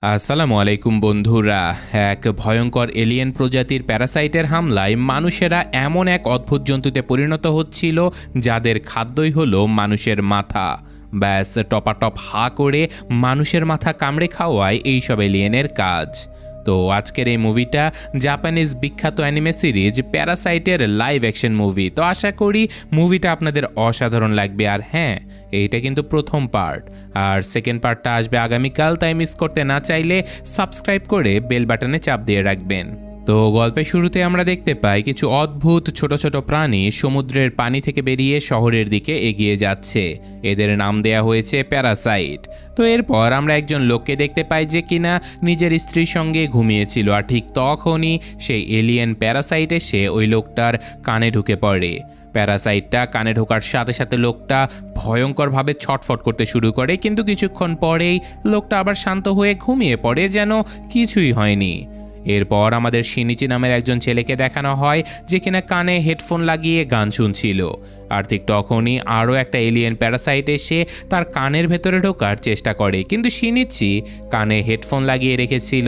আসসালামু আলাইকুম বন্ধুরা। এক ভয়ঙ্কর এলিয়েন প্রজাতির প্যারাসাইটের হামলায় মানুষেরা এমন এক অদ্ভুত জন্তুতে পরিণত হচ্ছিল যাদের খাদ্যই হলো মানুষের মাথা। ব্যাস টপাটপ হা করে মানুষের মাথা কামড়ে খাওয়ায় এইসব এলিয়েনের কাজ। তো আজকের এই মুভিটা জাপানিজ বিখ্যাত অ্যানিমে সিরিজ প্যারাসাইটের লাইভ অ্যাকশন মুভি। তো আশা করি মুভিটা আপনাদের অসাধারণ লাগবে। আর হ্যাঁ, এইটা কিন্তু প্রথম পার্ট, আর সেকেন্ড পার্টটা আসবে আগামীকাল, তাই মিস করতে না চাইলে সাবস্ক্রাইব করে বেল বাটনে চাপ দিয়ে রাখবেন। তো গল্পের শুরুতে আমরা দেখতে পাই কিছু অদ্ভুত ছোট ছোট প্রাণী সমুদ্রের পানি থেকে বেরিয়ে শহরের দিকে এগিয়ে যাচ্ছে। এদের নাম দেয়া হয়েছে প্যারাসাইট। তো এরপর আমরা একজন লোককে দেখতে পাই যে কিনা নিজের স্ত্রীর সঙ্গে ঘুমিয়েছিল, আর ঠিক তখনই সেই এলিয়েন প্যারাসাইট এসে ওই লোকটার কানে ঢুকে পড়ে। প্যারাসাইটটা কানে ঢোকার সাথে সাথে লোকটা ভয়ঙ্করভাবে ছটফট করতে শুরু করে, কিন্তু কিছুক্ষণ পরেই লোকটা আবার শান্ত হয়ে ঘুমিয়ে পড়ে যেন কিছুই হয়নি। এরপর আমাদের শিনিচি নামের একজন ছেলেকে দেখানো হয় যে কিনা কানে হেডফোন লাগিয়ে গান শুনছিল, আর ঠিক তখনই আরও একটা এলিয়েন প্যারাসাইট এসে তার কানের ভেতরে ঢোকার চেষ্টা করে, কিন্তু শিনিচি কানে হেডফোন লাগিয়ে রেখেছিল,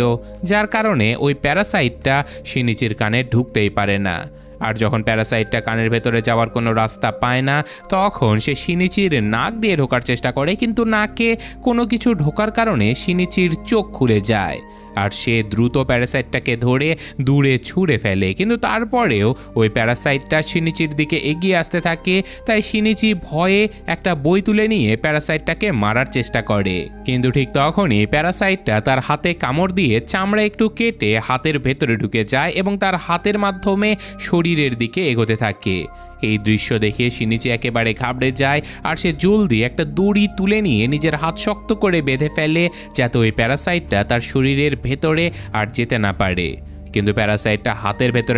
যার কারণে ওই প্যারাসাইটটা শিনিচির কানে ঢুকতেই পারে না। আর যখন প্যারাসাইটটা কানের ভেতরে যাওয়ার কোনো রাস্তা পায় না, তখন সে শিনিচির নাক দিয়ে ঢোকার চেষ্টা করে, কিন্তু নাকে কোনো কিছু ঢোকার কারণে শিনিচির চোখ খুলে যায়, আর সে দ্রুত প্যারাসাইটটাকে ধরে দূরে ছুঁড়ে ফেলে। কিন্তু তারপরেও ওই প্যারাসাইটটা শিনিচির দিকে এগিয়ে আসতে থাকে, তাই শিনিচি ভয়ে একটা বই তুলে নিয়ে প্যারাসাইটটাকে মারার চেষ্টা করে। কিন্তু ঠিক তখনই প্যারাসাইটটা তার হাতে কামড় দিয়ে চামড়া একটু কেটে হাতের ভেতরে ঢুকে যায় এবং তার হাতের মাধ্যমে শরীরের দিকে এগোতে থাকে। এই দৃশ্য দেখে শিনিচি একেবারে ঘাবড়ে যায়, আর সে জলদি একটা দড়ি তুলে নিয়ে নিজের হাত শক্ত করে বেঁধে ফেলে যাতে ওই প্যারাসাইটটা তার শরীরের ভেতরে আর যেতে না পারে। কিন্তু প্যারাসাইটটা হাতের ভেতরে